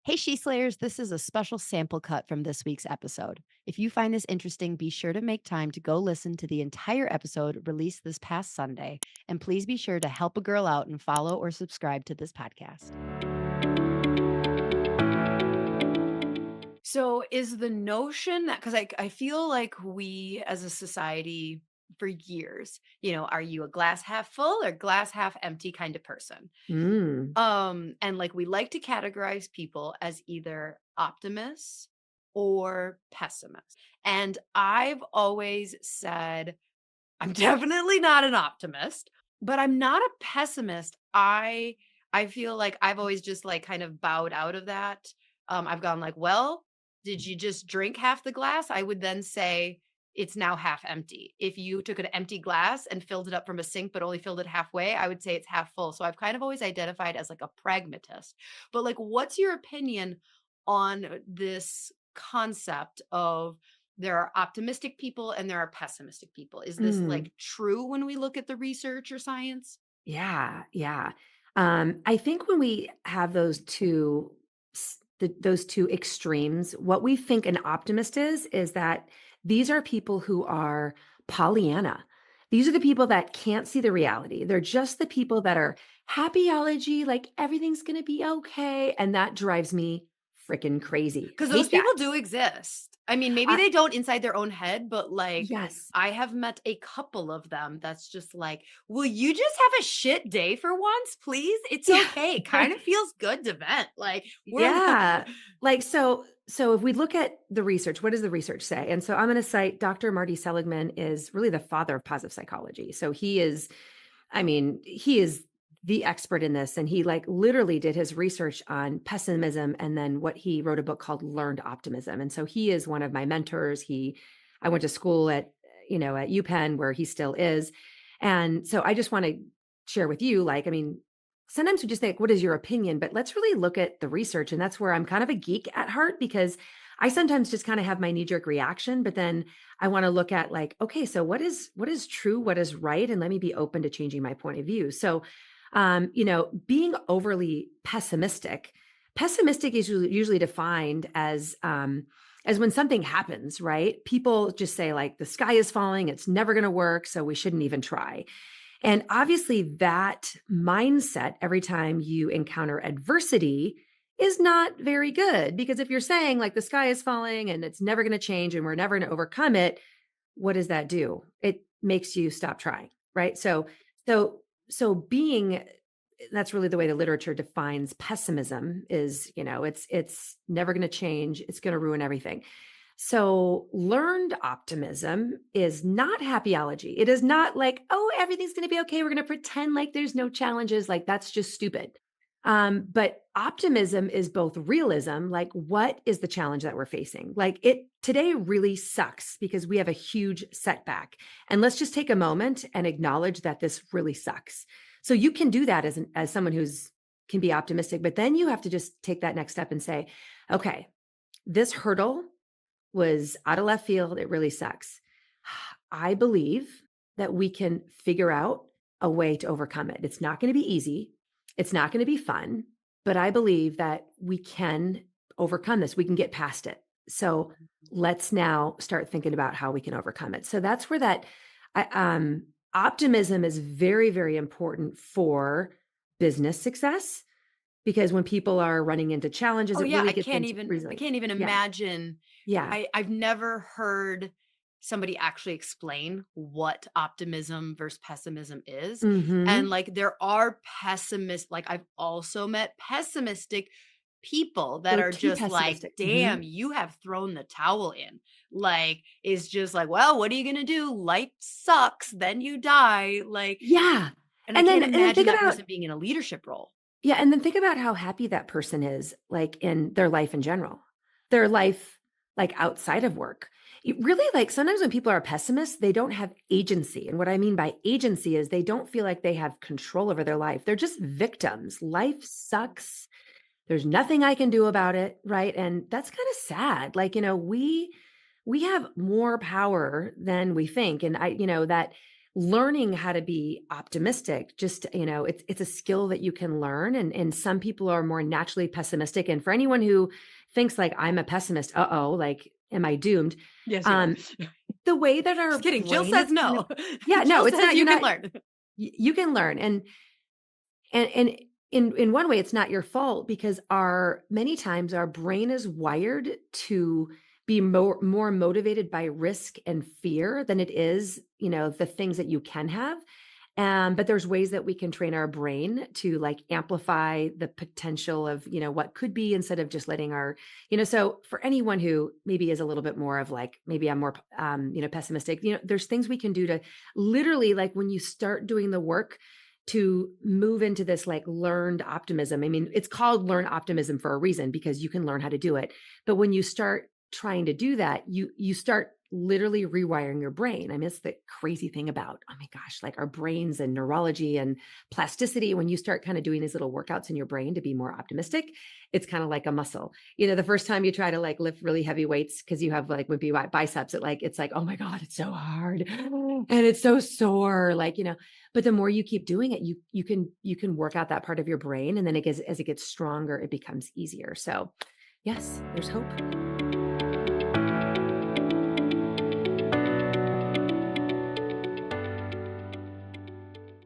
Hey, She Slayers, this is a special sample cut from this week's episode. If you find this interesting, be sure to make time to go listen to the entire episode released this past Sunday. And please be sure to help a girl out and follow or subscribe to this podcast. So, is the notion that because I feel like we as a society for years, are you a glass half full or glass half empty kind of person? Mm. And like we like to categorize people as either optimists or pessimists. And I've always said I'm definitely not an optimist, but I'm not a pessimist. I feel like I've always just like kind of bowed out of that. I've gone like, well, did you just drink half the glass? I would then say it's now half empty. If you took an empty glass and filled it up from a sink, but only filled it halfway, I would say it's half full. So I've kind of always identified as like a pragmatist. But like, what's your opinion on this concept of there are optimistic people and there are pessimistic people? Is this Mm. like true when we look at the research or science? Yeah, yeah. I think when we have those 2 extremes, what we think an optimist is that these are people who are Pollyanna. These are the people that can't see the reality. They're just the people that are happyology, like everything's gonna be okay, and that drives me freaking crazy. Because those Hate that. people do exist. I mean, maybe they don't inside their own head, but like Yes. I have met a couple of them that's just like, will you just have a shit day for once, please? It's Yeah. okay. Kind of feels good to vent. Like we're not. Yeah. Like, so if we look at the research, what does the research say? And so I'm gonna cite Dr. Marty Seligman is really the father of positive psychology. So he is, I mean, he is the expert in this, and he like literally did his research on pessimism and then what he wrote a book called Learned Optimism. And so he is one of my mentors. I went to school at UPenn where he still is. And so I just want to share with you, like, I mean, sometimes we just think, what is your opinion? But let's really look at the research. And that's where I'm kind of a geek at heart because I sometimes just kind of have my knee-jerk reaction, but then I want to look at like, okay, so what is true, what is right? And let me be open to changing my point of view. So being overly pessimistic is usually defined as when something happens, right? People just say like the sky is falling, it's never going to work, so we shouldn't even try. And obviously, that mindset every time you encounter adversity is not very good because if you're saying like the sky is falling and it's never going to change and we're never going to overcome it, what does that do? It makes you stop trying, right? So, so being that's really the way the literature defines pessimism is, it's never going to change, it's going to ruin everything. So, learned optimism is not happyology. It is not like, oh, everything's going to be okay. We're going to pretend like there's no challenges. Like, that's just stupid. But optimism is both realism, like, what is the challenge that we're facing? Like, it today really sucks because we have a huge setback. And let's just take a moment and acknowledge that this really sucks. So, you can do that as someone who's can be optimistic, but then you have to just take that next step and say, okay, this hurdle was out of left field. It really sucks. I believe that we can figure out a way to overcome it. It's not going to be easy. It's not going to be fun, but I believe that we can overcome this. We can get past it. So let's now start thinking about how we can overcome it. So that's where optimism is very, very important for business success because when people are running into challenges, Oh it yeah, really I gets can't into even I resilience. can't even Yeah. imagine. Yeah. I've never heard somebody actually explain what optimism versus pessimism is. And Mhm. like there are like I've also met pessimistic people that They're are too just like, pessimistic. damn, Mhm. you have thrown the towel in. Like, it's just like, well, what are you gonna do? Life sucks, then you die. Like, Yeah. and I And then can't and then imagine think that about person being in a leadership role. yeah, and then think about how happy that person is, like, in their life in general. Their life, like, outside of work. It really, like, sometimes when people are pessimists, they don't have agency, and what I mean by agency is they don't feel like they have control over their life. They're just victims. Life sucks. There's nothing I can do about it, right? And that's kinda sad. Like, we have more power than we think, and that learning how to be optimistic, just, it's a skill that you can learn. And some people are more naturally pessimistic. And for anyone who thinks like I'm a pessimist, uh-oh, like, am I doomed? Yes, you are. Um, the way that Just our kidding. Jill brain is says kind of, no. yeah, no, Jill it's says not, you you're can not, learn. you can learn. And in one way, it's not your fault because our many times our brain is wired to be more motivated by risk and fear than it is, the things that you can have. But there's ways that we can train our brain to like amplify the potential of, what could be instead of just letting so for anyone who maybe is a little bit more of like, maybe I'm more, pessimistic, there's things we can do to literally, like when you start doing the work to move into this like learned optimism. I mean, it's called learn optimism for a reason because you can learn how to do it. But when you start trying to do that, you start literally rewiring your brain. I mean, it's the crazy thing about, oh my gosh, like our brains and neurology and plasticity. When you start kind of doing these little workouts in your brain to be more optimistic, it's kind of like a muscle. The first time you try to like lift really heavy weights because you have like wimpy biceps, it's like, oh my God, it's so hard and it's so sore. Like, but the more you keep doing it, you can work out that part of your brain. And then as it gets stronger, it becomes easier. So yes, there's hope.